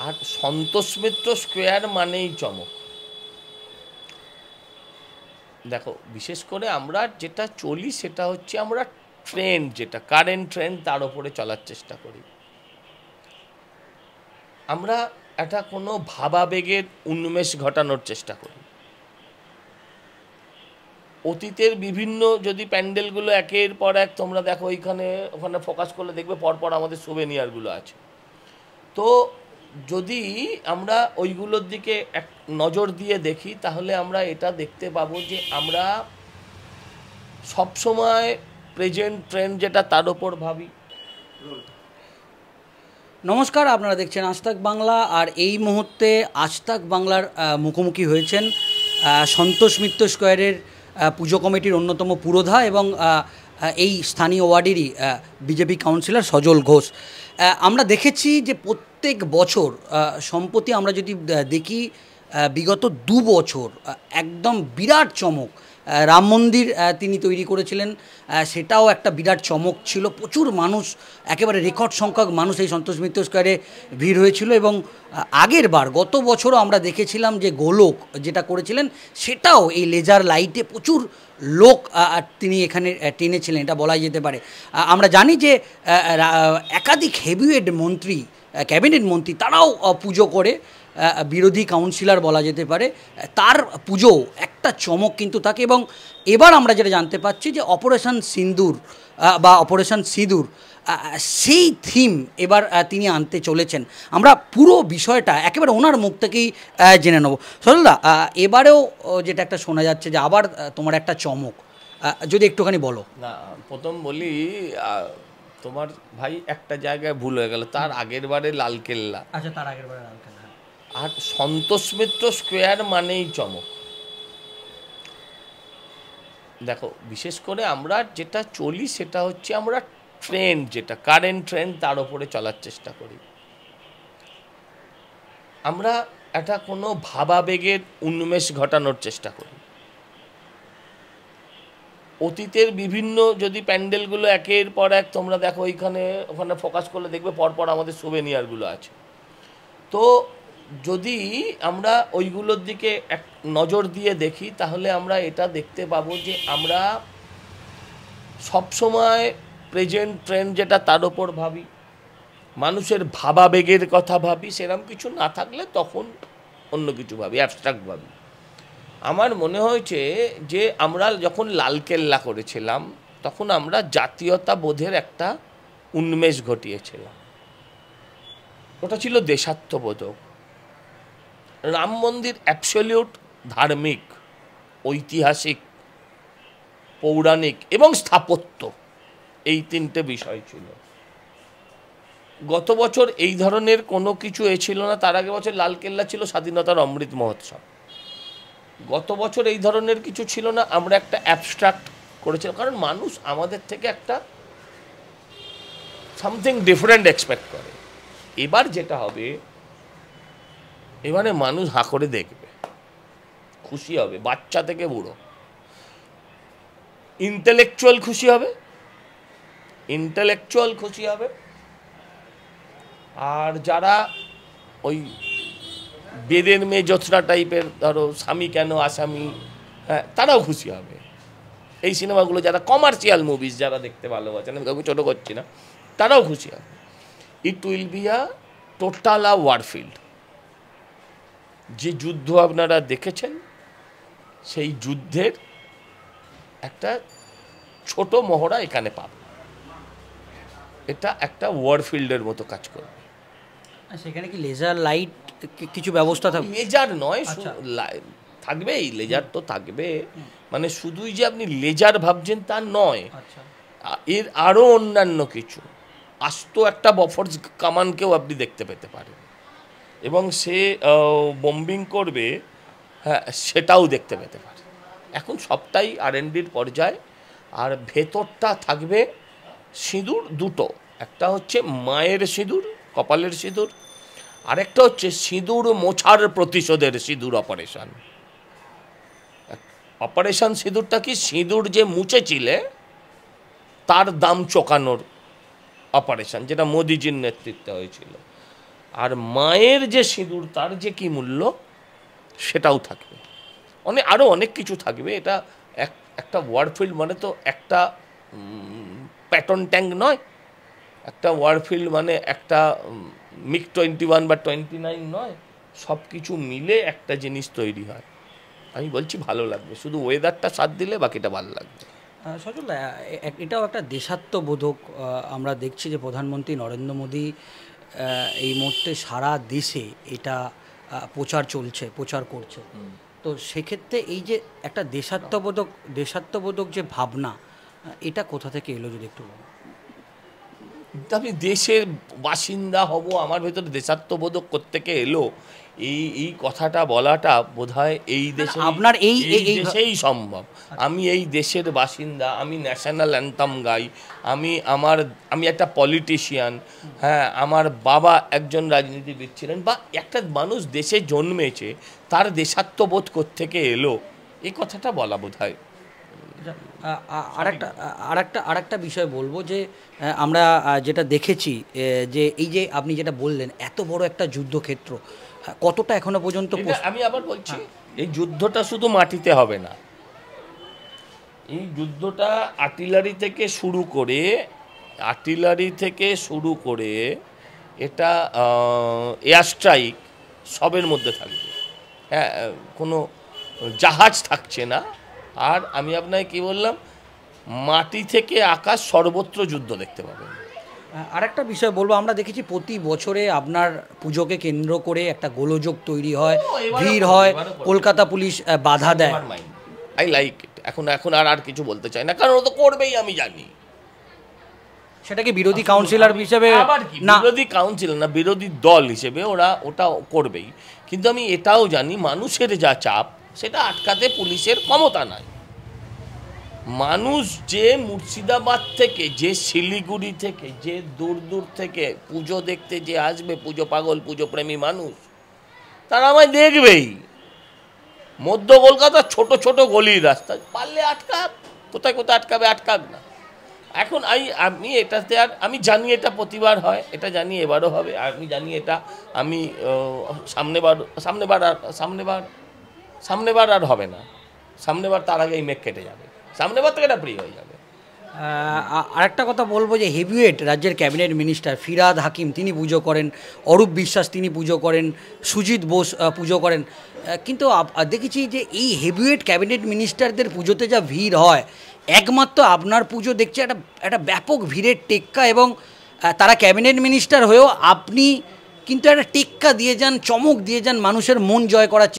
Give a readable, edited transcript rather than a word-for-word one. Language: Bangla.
আর সন্তোষ মিত্র স্কোয়ার মানেই চমক। দেখো, বিশেষ করে আমরা যেটা চলি সেটা হচ্ছে আমরা ট্রেন্ড, যেটা কারেন্ট ট্রেন্ড তার ওপরে চলার চেষ্টা করি। আমরা একটা কোনো ভাবাবেগের উন্মেষ ঘটানোর চেষ্টা করি। অতীতের বিভিন্ন যদি প্যান্ডেলগুলো একের পর এক তোমরা দেখো, ওখানে ফোকাস করলে দেখবে পরপর আমাদের সুভেনিয়ারগুলো আছে। তো যদি আমরা ওইগুলোর দিকে এক নজর দিয়ে দেখি তাহলে আমরা এটা দেখতে পাবো যে আমরা সবসময় প্রেজেন্ট ট্রেন্ড যেটা তার ওপর ভাবি। নমস্কার, আপনারা দেখছেন আজ তাক বাংলা। আর এই মুহূর্তে আজ তাক বাংলার মুখোমুখি হয়েছেন সন্তোষ মিত্র স্কোয়ারের পুজো কমিটির অন্যতম পুরোধা এবং এই স্থানীয় ওয়ার্ডেরই বিজেপি কাউন্সিলর সজল ঘোষ। আমরা দেখেছি যে প্রত্যেক বছর সম্প্রতি আমরা যদি দেখি বিগত 2 বছর একদম বিরাট চমক রাম মন্দির তিনি তৈরি করেছিলেন, সেটাও একটা বিরাট চমক ছিল। প্রচুর মানুষ, একেবারে রেকর্ড সংখ্যক মানুষ এই সন্তোষ মিত্র স্কোয়ারে ভিড় হয়েছিল। এবং আগের বার গত বছরও আমরা দেখেছিলাম যে গোলক যেটা করেছিলেন সেটাও এই লেজার লাইটে প্রচুর লোক তিনি এখানে টেনেছিলেন, এটা বলাই যেতে পারে। আমরা জানি যে একাধিক হেভিওয়েট মন্ত্রী, ক্যাবিনেট মন্ত্রী তারাও পুজো করে, বিরোধী কাউন্সিলর বলা যেতে পারে, তার পুজো একটা চমক কিন্তু থাকে। এবং এবার আমরা যেটা জানতে পাচ্ছি যে অপারেশন সিন্দুর বা অপারেশন সিঁদুর, সেই থিম এবার তিনি আনতে চলেছেন। আমরা পুরো বিষয়টা একেবারে ওনার মুখ থেকেই জেনে নেব। সজলদা, এবারেও যেটা একটা শোনা যাচ্ছে যে আবার তোমার একটা চমক, যদি একটুখানি বলো। না, প্রথম বলি, তোমার ভাই একটা জায়গায় ভুল হয়ে গেল, তার আগের বারে লালকেল্লা। আচ্ছা, তার আগের বারে লালকেল্লা। আর সন্তোষ মিত্র স্কোয়ার মানেই চমক। দেখো, বিশেষ করে আমরা যেটা চলি সেটা হচ্ছে আমরা ট্রেন্ড, যেটা কারেন্ট ট্রেন্ড তার ওপরে চলার চেষ্টা করি। আমরা একটা কোনো ভাবাবেগের উন্মেষ ঘটানোর চেষ্টা করি। অতীতের বিভিন্ন যদি প্যান্ডেলগুলো একের পর এক তোমরা দেখো, ওখানে ফোকাস করলে দেখবে পরপর আমাদের সুভেনিয়ারগুলো আছে। তো যদি আমরা ওইগুলোর দিকে এক নজর দিয়ে দেখি তাহলে আমরা এটা দেখতে পাবো যে আমরা সবসময় প্রেজেন্ট ট্রেন্ড যেটা তার ওপর ভাবি, মানুষের ভাবাবেগের কথা ভাবি। সেরকম কিছু না থাকলে তখন অন্য কিছু ভাবি, অ্যাবস্ট্রাক্ট ভাবি। আমার মনে হয়েছে যে আমরা যখন লালকেল্লা করেছিলাম তখন আমরা জাতীয়তাবোধের একটা উন্মেষ ঘটিয়েছিলাম। ওটা ছিল দেশাত্মবোধক। রাম মন্দির অ্যাবসলিউট ধার্মিক, ঐতিহাসিক, পৌরাণিক এবং স্থাপত্য, এই 3টে বিষয় ছিল। গত বছর এই ধরনের কোনো কিছু ছিল না। তার আগের বছর লালকেল্লা ছিল স্বাধীনতার অমৃত মহোৎসব। গত বছর এই ধরনের কিছু ছিল না। আমরা একটা অ্যাবস্ট্রাক্ট করেছিলাম, কারণ মানুষ আমাদের থেকে একটা সামথিং ডিফারেন্ট এক্সপেক্ট করে। এবার যেটা হবে, এবারে মানুষ হাঁ করে দেখবে, খুশি হবে, বাচ্চা থেকে বুড়ো। ইন্টেলেকচুয়াল খুশি হবে, আর যারা ওই বেদের মেয়ে জ্যোৎস্না টাইপের, ধরো স্বামী কেন আসামি, হ্যাঁ, তারাও খুশি হবে। এই সিনেমাগুলো যারা কমার্শিয়াল মুভিজ যারা দেখতে ভালোবাসেন, আমি কাউকে ছোটো করছি না, তারাও খুশি হবে। It will be a total warfield. যে যুদ্ধ আপনারা দেখেছেন সেই যুদ্ধের একটা ছোট মহড়া এখানে পাবে। এটা একটা ওয়ারফিল্ডের মতো কাজ করবে। সেখানে কি লেজার লাইট কিছু ব্যবস্থা থাকবে? লেজার নয়, থাকবেই, লেজার তো থাকবে। মানে শুধুই যে আপনি লেজার ভাবছেন তা নয়, এর আরও অন্যান্য কিছু আস্ত একটা বফর্স কামানকেও আপনি দেখতে পেতে পারেন, এবং সে বম্বিং করবে, হ্যাঁ, সেটাও দেখতে পেতে পারে। এখন সবটাই R&Dর পর্যায়ে। আর ভেতরটা থাকবে সিঁদুর দুটো, একটা হচ্ছে মায়ের সিঁদুর, কপালের সিঁদুর, আরেকটা হচ্ছে সিঁদুর মোছার প্রতিশোধের সিঁদুর অপারেশন। অপারেশন সিঁদুরটা কি, সিঁদুর যে মুছেছিলে তার দাম চোকানোর অপারেশন, যেটা মোদিজির নেতৃত্বে হয়েছিল। আর মায়ের যে সিঁদুর তার যে কি মূল্য সেটাও থাকবে, আরও অনেক কিছু থাকবে। এটা একটা ওয়ারফিল্ড মানে তো একটা প্যাটন ট্যাঙ্ক নয়, একটা ওয়ারফিল্ড মানে একটা MiG-21 বা 29 নয়, সব কিছু মিলে একটা জিনিস তৈরি হয়। আমি বলছি ভালো লাগবে, শুধু ওয়েদারটা সাথ দিলে বাকিটা ভালো লাগবে। সজল, এটাও একটা দেশাত্মবোধক। আমরা দেখছি যে প্রধানমন্ত্রী নরেন্দ্র মোদী এই মুহূর্তে সারা দেশে এটা প্রচার করছে। তো সেক্ষেত্রে এই যে একটা দেশাত্মবোধক যে ভাবনা, এটা কোথা থেকে এলো যদি একটু বলেন। আমি দেশের বাসিন্দা হব, আমার ভেতরে দেশাত্মবোধক কোত্থেকে এলো, এই কথাটা বলাটা বোধহয় এই দেশে আপনার এই দেশেই সম্ভব। আমি এই দেশের বাসিন্দা, আমি ন্যাশনাল অ্যান্থাম গাই, আমি একটা পলিটিশিয়ান, হ্যাঁ, আমার বাবা একজন রাজনীতিবিদ ছিলেন, বা একটা মানুষ দেশে জন্মেছে, তার দেশাত্মবোধ কোত্থেকে এলো, এই কথাটা বলা বোধহয়। আরেকটা বিষয় বলবো যে আমরা যেটা দেখেছি যে এই যে আপনি যেটা বললেন এত বড় একটা যুদ্ধক্ষেত্র, কতটা এখনো পর্যন্ত আমি আবার বলছি, এই যুদ্ধটা শুধু মাটিতে হবে না, এই যুদ্ধটা আর্টিলারি থেকে শুরু করে এটা এয়ার স্ট্রাইক সবের মধ্যে থাকবে। হ্যাঁ, কোনো জাহাজ থাকছে না। আর আমি আপনাকে কি বললাম, মাটি থেকে আকাশ সর্বত্র যুদ্ধ দেখতে পাবেন। আরেকটা বিষয় বলবো, আমরা দেখেছি প্রতি বছরে আপনার পুজোকে কেন্দ্র করে একটা গোলযোগ তৈরি হয়, ভিড় হয়, কলকাতা পুলিশ বাধা দেয়। I like it. এখন আর কিছু বলতে চাই না, কারণ ও তো করবেই, আমি জানি। সেটাকে বিরোধী কাউন্সিলর হিসেবে না, বিরোধী কাউন্সিলর না, বিরোধী দল হিসেবে ওটা করবেই। কিন্তু আমি এটাও জানি, মানুষের যা চাপ সেটা আটকাতে পুলিশের ক্ষমতা নাই। মানুষ যে মুর্শিদাবাদ থেকে, যে শিলিগুড়ি থেকে, যে দূর থেকে পুজো দেখতে যে আসবে, পুজো পাগল, পুজো প্রেমী মানুষ, তারা আমায় দেখবেই। মধ্য কলকাতার ছোট ছোট গলির রাস্তা, পারলে আটকাক, কোথায় আটকাক না। এখন আমি এটাতে আমি জানি এটা প্রতিবার হয়, এটা জানি এবারও হবে, আমি জানি এটা, আমি সামনেবার আর হবে না, সামনেবার তার আগে এই মেঘ কেটে যাবে, সামনেবার থেকে এটা প্রিয় হয়ে যাবে। আরেকটা কথা বলবো যে হেভিওয়েট রাজ্যের ক্যাবিনেট মিনিস্টার ফিরহাদ হাকিম তিনি পুজো করেন, অরূপ বিশ্বাস তিনি পুজো করেন, সুজিত বোস পুজো করেন, কিন্তু দেখেছি যে এই হেভিওয়েট ক্যাবিনেট মিনিস্টারদের পুজোতে যা ভিড় হয়, একমাত্র আপনার পুজো দেখছি একটা ব্যাপক ভিড়ের টেক্কা, এবং তারা ক্যাবিনেট মিনিস্টার হয়েও আপনি কিন্তু একটা টেক্কা দিয়ে যান, চমক দিয়ে যান, মানুষের মন জয় করার